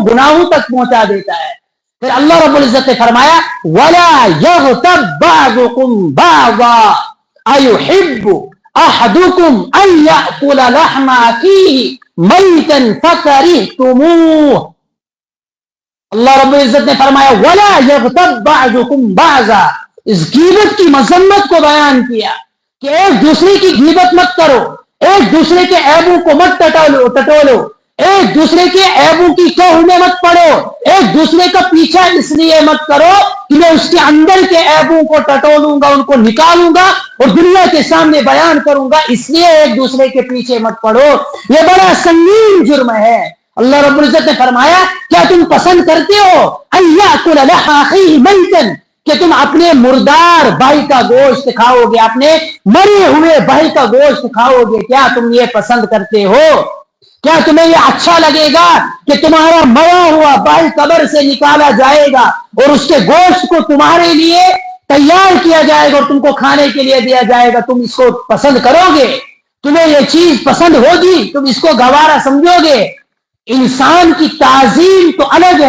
گناہوں تک پہنچا دیتا ہے۔ پھر اللہ رب العزت نے فرمایا وَلَا يَغْتَبْ بَعْضُكُمْ بَعْضًا أَيُحِبُّ أَحَدُكُمْ أَن يَأْكُلَ لَحْمَ أَخِيهِ مَيْتًا فَكَرِهْتُمُوهُ۔ اللہ رب العزت نے فرمایا وَلَا يَغْتَبْ بَعْضُكُمْ بَعْضًا، اس غیبت کی مذمت کو بیان کیا کہ ایک دوسرے کی غیبت مت کرو، ایک دوسرے کے عیبوں کو مت ٹٹولو، ایک دوسرے کے عیبوں کی کوہ میں مت پڑو، ایک دوسرے کا پیچھا اس لیے مت کرو کہ میں اس کے اندر کے عیبوں کو ٹٹولوں گا، ان کو نکالوں گا اور دنیا کے سامنے بیان کروں گا، اس لیے ایک دوسرے کے پیچھے مت پڑو، یہ بڑا سنگین جرم ہے۔ اللہ رب العزت نے فرمایا کیا تم پسند کرتے ہو ان یاکل لحم اخیہ میتا، کہ تم اپنے مردار بھائی کا گوشت کھاؤ گے، اپنے مرے ہوئے بھائی کا گوشت کھاؤ گے؟ کیا تم یہ پسند کرتے ہو؟ کیا تمہیں یہ اچھا لگے گا کہ تمہارا مرا ہوا بھائی قبر سے نکالا جائے گا اور اس کے گوشت کو تمہارے لیے تیار کیا جائے گا اور تم کو کھانے کے لیے دیا جائے گا؟ تم اس کو پسند کرو گے؟ تمہیں یہ چیز پسند ہوگی؟ تم اس کو گوارا سمجھو گے؟ انسان کی تعظیم تو الگ ہے۔